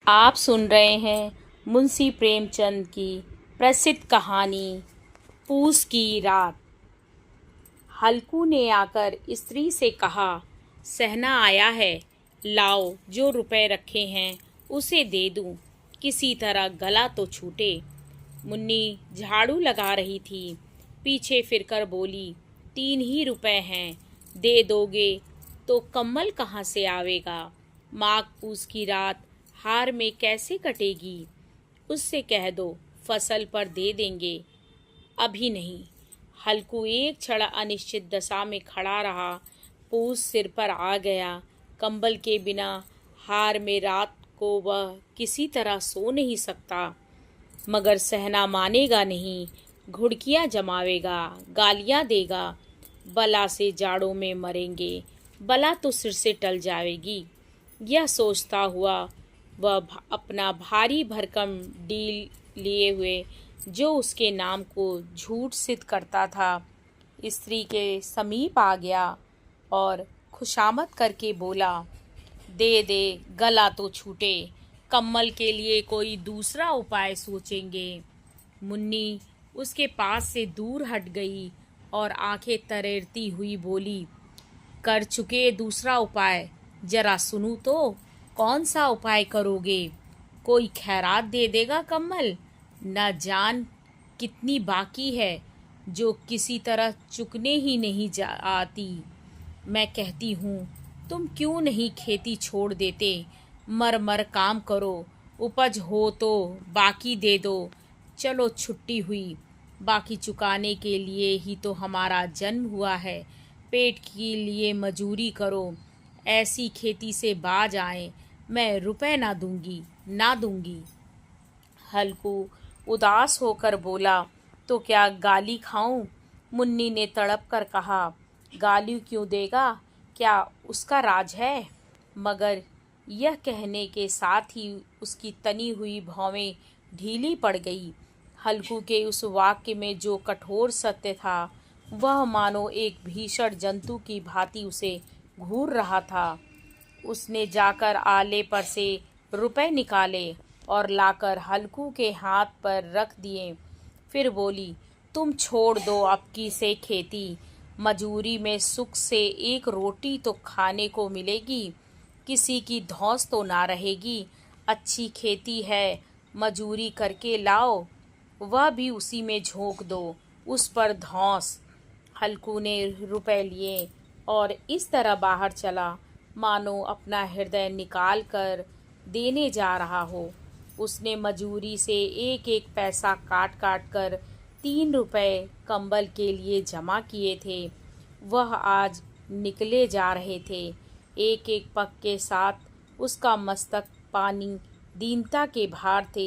आप सुन रहे हैं मुंशी प्रेमचंद की प्रसिद्ध कहानी पूस की रात। हल्कू ने आकर स्त्री से कहा, सहना आया है, लाओ जो रुपए रखे हैं उसे दे दूं, किसी तरह गला तो छूटे। मुन्नी झाड़ू लगा रही थी, पीछे फिरकर बोली, 3 ही रुपए हैं, दे दोगे तो कम्बल कहाँ से आवेगा। माघ पूस की रात हार में कैसे कटेगी। उससे कह दो फसल पर दे देंगे, अभी नहीं। हल्कू एक क्षण अनिश्चित दशा में खड़ा रहा। पूस सिर पर आ गया। कंबल के बिना हार में रात को वह किसी तरह सो नहीं सकता। मगर सहना मानेगा नहीं, घुड़कियां जमावेगा, गालियां देगा। बला से जाड़ों में मरेंगे, बला तो सिर से टल जाएगी। यह सोचता हुआ वह अपना भारी भरकम डील लिए हुए, जो उसके नाम को झूठ सिद्ध करता था, स्त्री के समीप आ गया और खुशामद करके बोला, दे दे, गला तो छूटे, कम्बल के लिए कोई दूसरा उपाय सोचेंगे। मुन्नी उसके पास से दूर हट गई और आंखें तरेरती हुई बोली, कर चुके दूसरा उपाय, जरा सुनूं तो, कौन सा उपाय करोगे। कोई खैरात दे देगा कम्बल, न जान कितनी बाकी है जो किसी तरह चुकने ही नहीं आती। मैं कहती हूँ तुम क्यों नहीं खेती छोड़ देते, मर मर काम करो, उपज हो तो बाकी दे दो। चलो छुट्टी हुई, बाकी चुकाने के लिए ही तो हमारा जन्म हुआ है। पेट के लिए मजूरी करो, ऐसी खेती से बाज आए, मैं रुपए ना दूंगी, ना दूंगी। हल्कू उदास होकर बोला, तो क्या गाली खाऊं। मुन्नी ने तड़प कर कहा, गाली क्यों देगा, क्या उसका राज है। मगर यह कहने के साथ ही उसकी तनी हुई भौवें ढीली पड़ गई। हल्कू के उस वाक्य में जो कठोर सत्य था, वह मानो एक भीषण जंतु की भांति उसे घूर रहा था। उसने जाकर आले पर से रुपए निकाले और लाकर हल्कू के हाथ पर रख दिए। फिर बोली, तुम छोड़ दो अब की से खेती, मजूरी में सुख से एक रोटी तो खाने को मिलेगी, किसी की धौंस तो ना रहेगी। अच्छी खेती है, मजूरी करके लाओ, वह भी उसी में झोंक दो, उस पर धौंस। हल्कू ने रुपए लिए और इस तरह बाहर चला मानो अपना हृदय निकाल कर देने जा रहा हो। उसने मजूरी से एक एक पैसा काट काट कर 3 रुपए कंबल के लिए जमा किए थे। वह आज निकले जा रहे थे। एक एक पग के साथ उसका मस्तक पानी दीनता के भार से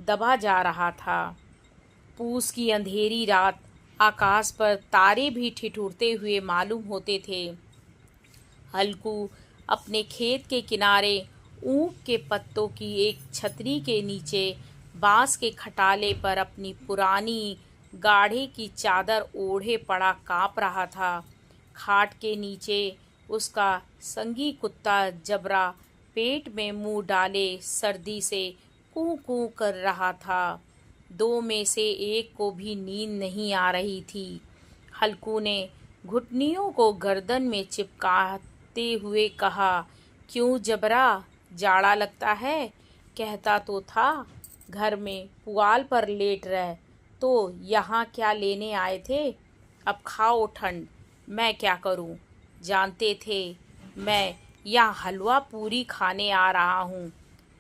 दबा जा रहा था। पूस की अंधेरी रात, आकाश पर तारे भी ठिठुरते हुए मालूम होते थे। हल्कू अपने खेत के किनारे ऊख के पत्तों की एक छतरी के नीचे बांस के खटाले पर अपनी पुरानी गाढ़े की चादर ओढ़े पड़ा काँप रहा था। खाट के नीचे उसका संगी कुत्ता जबरा पेट में मुंह डाले सर्दी से कूं कूं कर रहा था। 2 में से एक को भी नींद नहीं आ रही थी। हल्कू ने घुटनियों को गर्दन में चिपकाते हुए कहा, क्यों जबरा, जाड़ा लगता है। कहता तो था घर में पुआल पर लेट रह, तो यहाँ क्या लेने आए थे। अब खाओ ठंड, मैं क्या करूँ। जानते थे मैं यहाँ हलवा पूरी खाने आ रहा हूँ।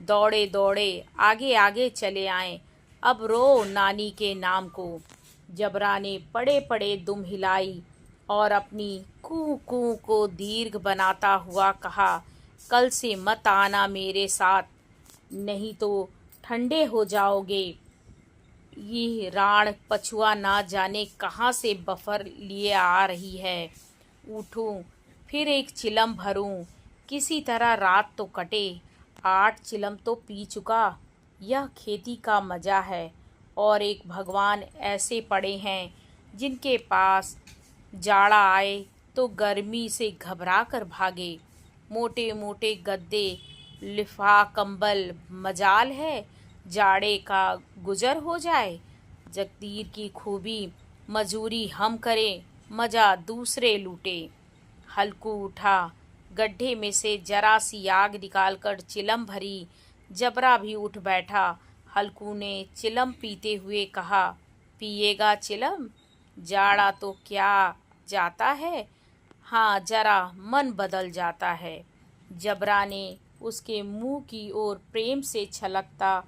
दौड़े दौड़े आगे आगे चले आए, अब रो नानी के नाम को। जबरा ने पड़े पड़े दुम हिलाई और अपनी कू कू को दीर्घ बनाता हुआ कहा, कल से मत आना मेरे साथ, नहीं तो ठंडे हो जाओगे। ये राण पछुआ ना जाने कहाँ से बफर लिए आ रही है। उठूं, फिर एक चिलम भरूं, किसी तरह रात तो कटे। 8 चिलम तो पी चुका। यह खेती का मज़ा है। और एक भगवान ऐसे पड़े हैं जिनके पास जाड़ा आए तो गर्मी से घबरा कर भागे। मोटे मोटे गद्दे लिफा कंबल मजाल है, जाड़े का गुजर हो जाए। जगदीर की खूबी मजूरी हम करें, मजा दूसरे लूटे। हल्कू उठा, गड्ढे में से जरा सी आग निकालकर चिलम भरी। जबरा भी उठ बैठा। हल्कू ने चिलम पीते हुए कहा, पिएगा चिलम? जाड़ा तो क्या जाता है, हाँ जरा मन बदल जाता है। जबरा ने उसके मुंह की ओर प्रेम से छलकता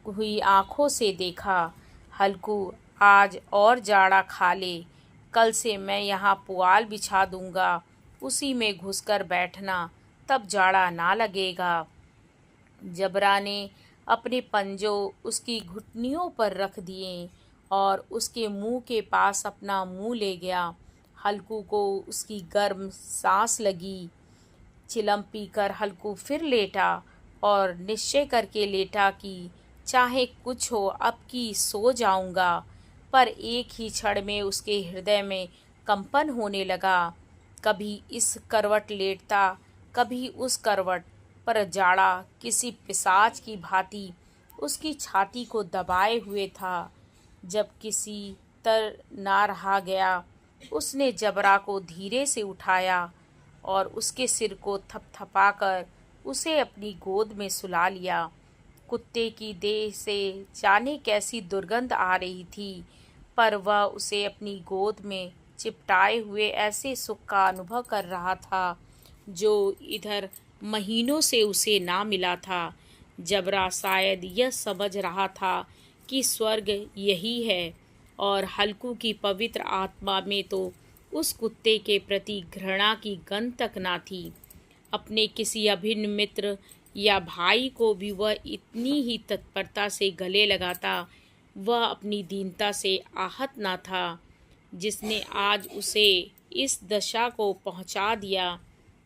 हुई आंखों से देखा। हल्कू, आज और जाड़ा खा ले, कल से मैं यहाँ पुआल बिछा दूंगा, उसी में घुसकर बैठना, तब जाड़ा ना लगेगा। जबरा ने अपने पंजों उसकी घुटनियों पर रख दिए और उसके मुंह के पास अपना मुंह ले गया। हल्कू को उसकी गर्म सांस लगी। चिलम पीकर हल्कू फिर लेटा और निश्चय करके लेटा कि चाहे कुछ हो अब की सो जाऊंगा। पर एक ही क्षण में उसके हृदय में कंपन होने लगा। कभी इस करवट लेटता, कभी उस करवट, पर जाड़ा किसी पिशाच की भांति उसकी छाती को दबाए हुए था। जब किसी तर ना रहा गया, उसने जबरा को धीरे से उठाया और उसके सिर को थपथपाकर उसे अपनी गोद में सुला लिया। कुत्ते की देह से जाने कैसी दुर्गंध आ रही थी, पर वह उसे अपनी गोद में चिपटाए हुए ऐसे सुख का अनुभव कर रहा था जो इधर महीनों से उसे ना मिला था। जबरा शायद यह समझ रहा था कि स्वर्ग यही है, और हल्कू की पवित्र आत्मा में तो उस कुत्ते के प्रति घृणा की गंध तक ना थी। अपने किसी अभिन्न मित्र या भाई को भी वह इतनी ही तत्परता से गले लगाता। वह अपनी दीनता से आहत ना था, जिसने आज उसे इस दशा को पहुंचा दिया।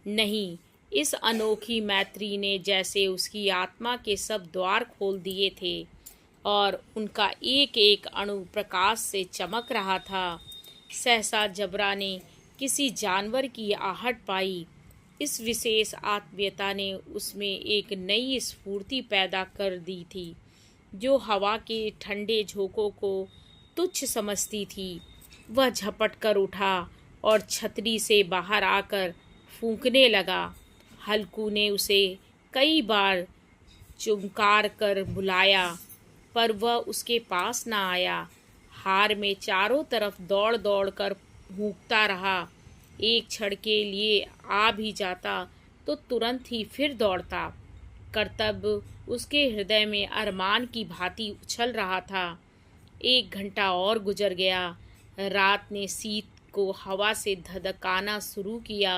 नहीं, इस अनोखी मैत्री ने जैसे उसकी आत्मा के सब द्वार खोल दिए थे और उनका एक एक अणु प्रकाश से चमक रहा था। सहसा जबरा ने किसी जानवर की आहट पाई। इस विशेष आत्मीयता ने उसमें एक नई स्फूर्ति पैदा कर दी थी, जो हवा के ठंडे झोंकों को तुच्छ समझती थी। वह झपट कर उठा और छतरी से बाहर आकर फूंकने लगा। हल्कू ने उसे कई बार चुमकार कर बुलाया, पर वह उसके पास ना आया। हार में चारों तरफ दौड़ दौड़ कर भूखता रहा। एक क्षण के लिए आ भी जाता तो तुरंत ही फिर दौड़ता। कर्तव्य उसके हृदय में अरमान की भांति उछल रहा था। 1 घंटा और गुजर गया। रात ने शीत को हवा से धधकाना शुरू किया।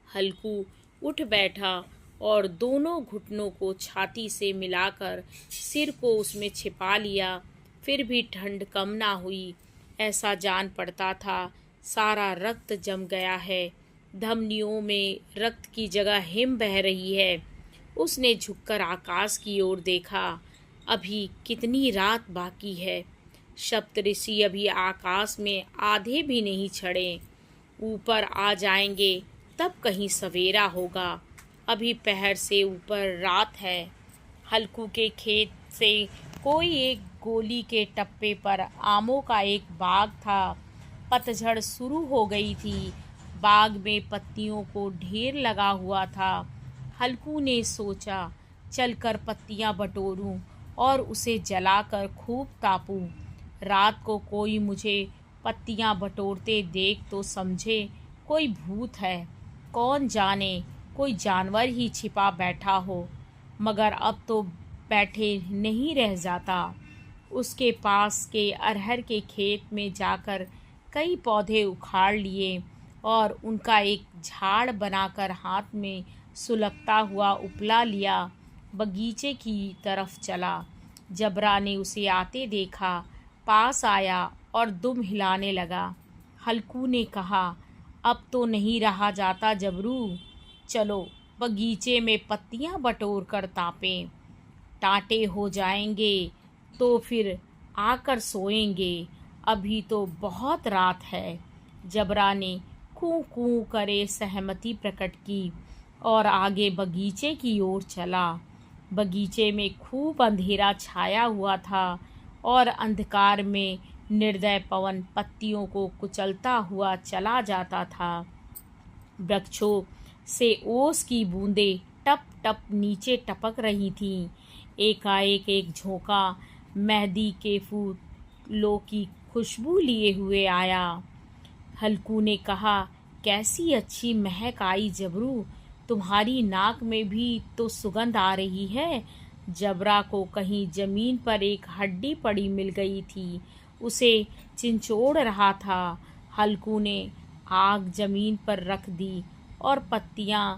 हल्कू उठ बैठा और दोनों घुटनों को छाती से मिलाकर सिर को उसमें छिपा लिया। फिर भी ठंड कम ना हुई। ऐसा जान पड़ता था सारा रक्त जम गया है, धमनियों में रक्त की जगह हिम बह रही है। उसने झुककर आकाश की ओर देखा। अभी कितनी रात बाकी है। सप्तऋषि अभी आकाश में आधे भी नहीं चढ़े। ऊपर आ जाएंगे तब कहीं सवेरा होगा। अभी पहर से ऊपर रात है। हल्कू के खेत से कोई एक गोली के टप्पे पर आमों का एक बाग था। पतझड़ शुरू हो गई थी। बाग में पत्तियों को ढेर लगा हुआ था। हल्कू ने सोचा, चलकर पत्तियां बटोरूं और उसे जलाकर खूब तापूं। रात को कोई मुझे पत्तियां बटोरते देख तो समझे कोई भूत है। कौन जाने कोई जानवर ही छिपा बैठा हो। मगर अब तो बैठे नहीं रह जाता। उसके पास के अरहर के खेत में जाकर कई पौधे उखाड़ लिए और उनका एक झाड़ बनाकर हाथ में सुलगता हुआ उपला लिया। बगीचे की तरफ चला। जबरा ने उसे आते देखा, पास आया और दुम हिलाने लगा। हल्कू ने कहा, अब तो नहीं रहा जाता जबरू, चलो बगीचे में पत्तियां बटोर कर तापें। टाटे हो जाएंगे तो फिर आकर सोएंगे। अभी तो बहुत रात है। जबरा ने कूं कूं करे सहमति प्रकट की। और आगे बगीचे की ओर चला। बगीचे में खूब अंधेरा छाया हुआ था और अंधकार में निर्दय पवन पत्तियों को कुचलता हुआ चला जाता था। वृक्षों से ओस की बूंदें टप टप नीचे टपक रही थीं। एकाएक एक झोंका मेहंदी के फूलों की खुशबू लिए हुए आया। हल्कू ने कहा, कैसी अच्छी महक आई जबरू, तुम्हारी नाक में भी तो सुगंध आ रही है। जबरा को कहीं जमीन पर एक हड्डी पड़ी मिल गई थी, उसे चिंचोड़ रहा था। हल्कू ने आग जमीन पर रख दी और पत्तियां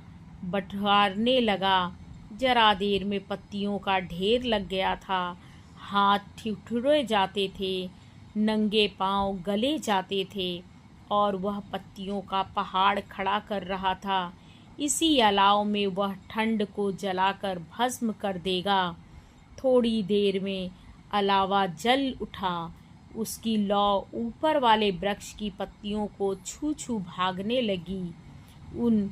बंटवारने लगा। जरा देर में पत्तियों का ढेर लग गया था। हाथ ठिठुरे जाते थे, नंगे पांव गले जाते थे और वह पत्तियों का पहाड़ खड़ा कर रहा था। इसी अलाव में वह ठंड को जलाकर भस्म कर देगा। थोड़ी देर में अलावा जल उठा। उसकी लौ ऊपर वाले वृक्ष की पत्तियों को छू छू भागने लगी। उन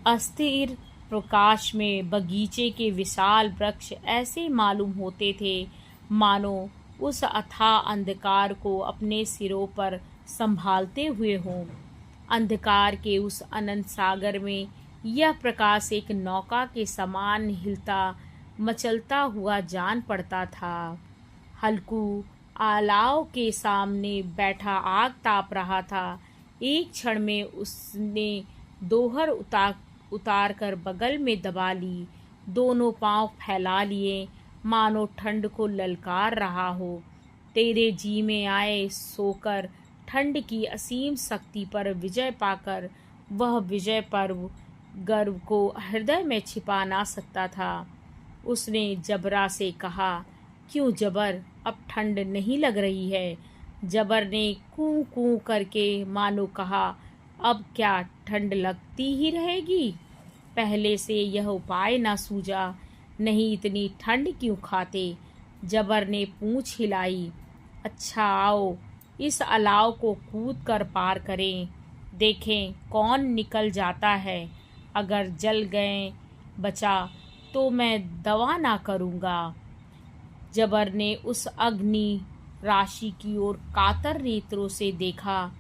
अस्थिर प्रकाश में बगीचे के विशाल वृक्ष ऐसे मालूम होते थे मानो उस अथाह अंधकार को अपने सिरों पर संभालते हुए हों। अंधकार के उस अनंत सागर में यह प्रकाश एक नौका के समान हिलता मचलता हुआ जान पड़ता था। हल्कू अलाव के सामने बैठा आग ताप रहा था। एक क्षण में उसने दोहर उतार कर बगल में दबा ली। दोनों पांव फैला लिए मानो ठंड को ललकार रहा हो। तेरे जी में आए सोकर ठंड की असीम शक्ति पर विजय पाकर वह विजय पर्व गर्व को हृदय में छिपा ना सकता था। उसने जबरा से कहा, क्यों जबर, अब ठंड नहीं लग रही है? जबर ने कूं कूं करके मानो कहा, अब क्या ठंड लगती ही रहेगी? पहले से यह उपाय ना सूझा, नहीं इतनी ठंड क्यों खाते? जबर ने पूंछ हिलाई। अच्छा आओ, इस अलाव को कूद कर पार करें, देखें कौन निकल जाता है। अगर जल गए बचा तो मैं दवा ना करूँगा। जबर ने उस अग्नि राशि की ओर कातर नेत्रों से देखा।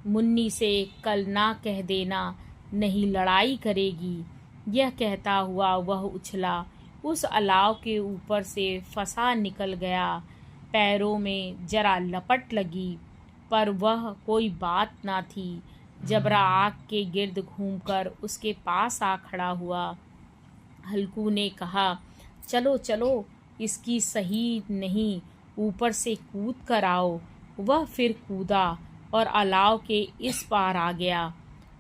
मुन्नी से कल ना कह देना, नहीं लड़ाई करेगी। यह कहता हुआ वह उछला, उस अलाव के ऊपर से फंसा निकल गया। पैरों में जरा लपट लगी, पर वह कोई बात ना थी। जबरा आग के गिर्द घूमकर उसके पास आ खड़ा हुआ। हल्कू ने कहा, चलो चलो, इसकी सही नहीं, ऊपर से कूद कर आओ। वह फिर कूदा और अलाव के इस पार आ गया।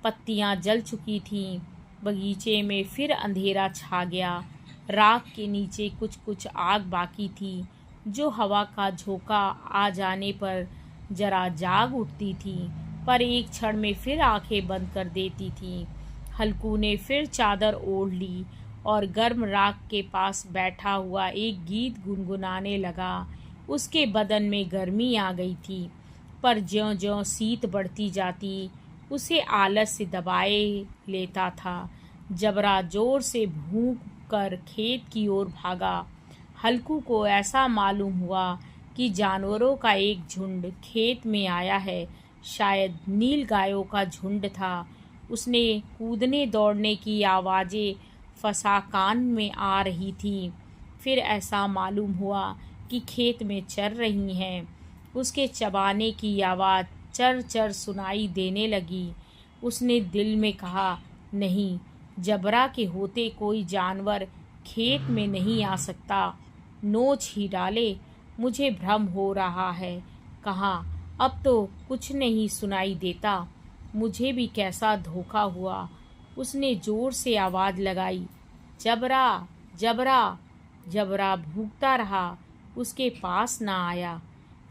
पत्तियां जल चुकी थीं। बगीचे में फिर अंधेरा छा गया। राख के नीचे कुछ कुछ आग बाकी थी, जो हवा का झोंका आ जाने पर जरा जाग उठती थी, पर एक क्षण में फिर आंखें बंद कर देती थी। हल्कू ने फिर चादर ओढ़ ली और गर्म राख के पास बैठा हुआ एक गीत गुनगुनाने लगा। उसके बदन में गर्मी आ गई थी, पर ज्यों-ज्यों शीत बढ़ती जाती उसे आलस से दबाए लेता था। जबरा जोर से भूख कर खेत की ओर भागा। हल्कू को ऐसा मालूम हुआ कि जानवरों का एक झुंड खेत में आया है। शायद नील गायों का झुंड था। उसने कूदने दौड़ने की आवाज़ें फसा कान में आ रही थी। फिर ऐसा मालूम हुआ कि खेत में चर रही हैं। उसके चबाने की आवाज़ चर चर सुनाई देने लगी। उसने दिल में कहा, नहीं, जबरा के होते कोई जानवर खेत में नहीं आ सकता। नोच ही डाले, मुझे भ्रम हो रहा है। कहाँ, अब तो कुछ नहीं सुनाई देता। मुझे भी कैसा धोखा हुआ। उसने जोर से आवाज़ लगाई, जबरा जबरा। जबरा भूखता रहा, उसके पास ना आया।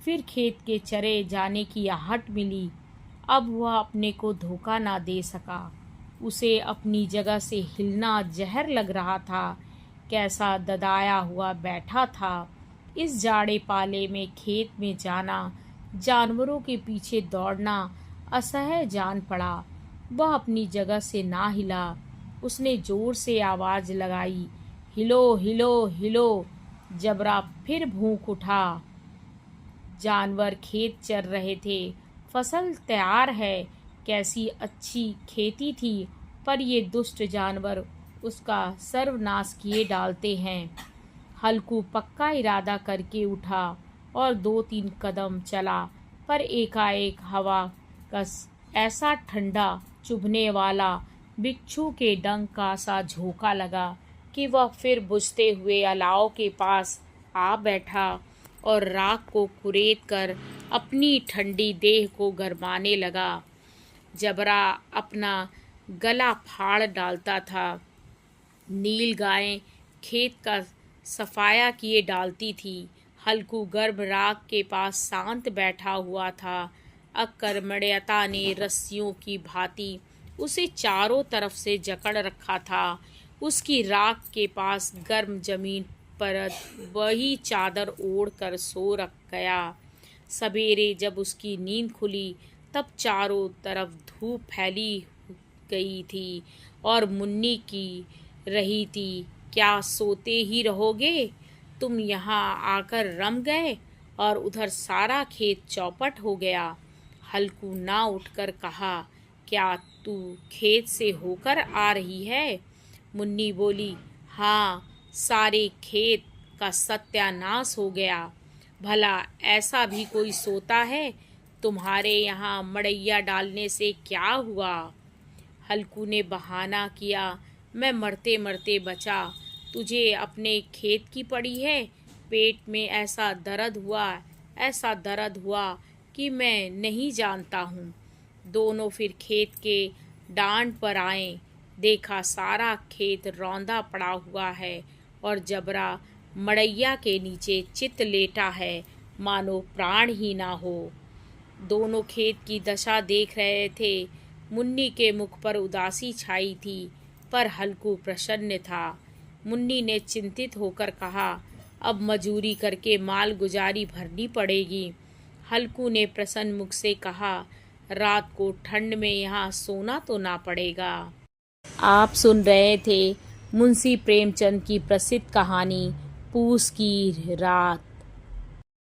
फिर खेत के चरे जाने की आहट मिली। अब वह अपने को धोखा ना दे सका। उसे अपनी जगह से हिलना जहर लग रहा था। कैसा ददाया हुआ बैठा था। इस जाड़े पाले में खेत में जाना, जानवरों के पीछे दौड़ना असह्य जान पड़ा। वह अपनी जगह से ना हिला। उसने जोर से आवाज लगाई, हिलो हिलो हिलो। जबरा फिर भूख उठा। जानवर खेत चर रहे थे। फसल तैयार है। कैसी अच्छी खेती थी, पर ये दुष्ट जानवर उसका सर्वनाश किए डालते हैं। हल्कू पक्का इरादा करके उठा और 2-3 कदम चला, पर एकाएक हवा का ऐसा ठंडा चुभने वाला बिच्छू के डंक का सा झोंका लगा कि वह फिर बुझते हुए अलाव के पास आ बैठा और राख को कुरेद कर अपनी ठंडी देह को गरमाने लगा। जबरा अपना गला फाड़ डालता था। नील गायें खेत का सफाया किए डालती थी। हल्कू गर्भ राख के पास शांत बैठा हुआ था। अकर्मण्यता ने रस्सियों की भांति उसे चारों तरफ से जकड़ रखा था। उसकी राख के पास गर्म जमीन पर वही चादर ओढ़ कर सो रख गया। सवेरे जब उसकी नींद खुली, तब चारों तरफ धूप फैली गई थी और मुन्नी की रही थी, क्या सोते ही रहोगे? तुम यहाँ आकर रम गए और उधर सारा खेत चौपट हो गया। हल्कू ना उठकर कहा, क्या तू खेत से होकर आ रही है? मुन्नी बोली, हाँ, सारे खेत का सत्यानाश हो गया। भला ऐसा भी कोई सोता है? तुम्हारे यहाँ मड़ैया डालने से क्या हुआ? हल्कू ने बहाना किया, मैं मरते मरते बचा। तुझे अपने खेत की पड़ी है। पेट में ऐसा दर्द हुआ कि मैं नहीं जानता हूँ। दोनों फिर खेत के डांड पर आए। देखा सारा खेत रौंदा पड़ा हुआ है और जबरा मड़ैया के नीचे चित लेटा है, मानो प्राण ही ना हो। दोनों खेत की दशा देख रहे थे। मुन्नी के मुख पर उदासी छाई थी, पर हल्कू प्रसन्न था। मुन्नी ने चिंतित होकर कहा, अब मजूरी करके माल गुजारी भरनी पड़ेगी। हल्कू ने प्रसन्न मुख से कहा, रात को ठंड में यहाँ सोना तो ना पड़ेगा। आप सुन रहे थे मुंशी प्रेमचंद की प्रसिद्ध कहानी पूस की रात।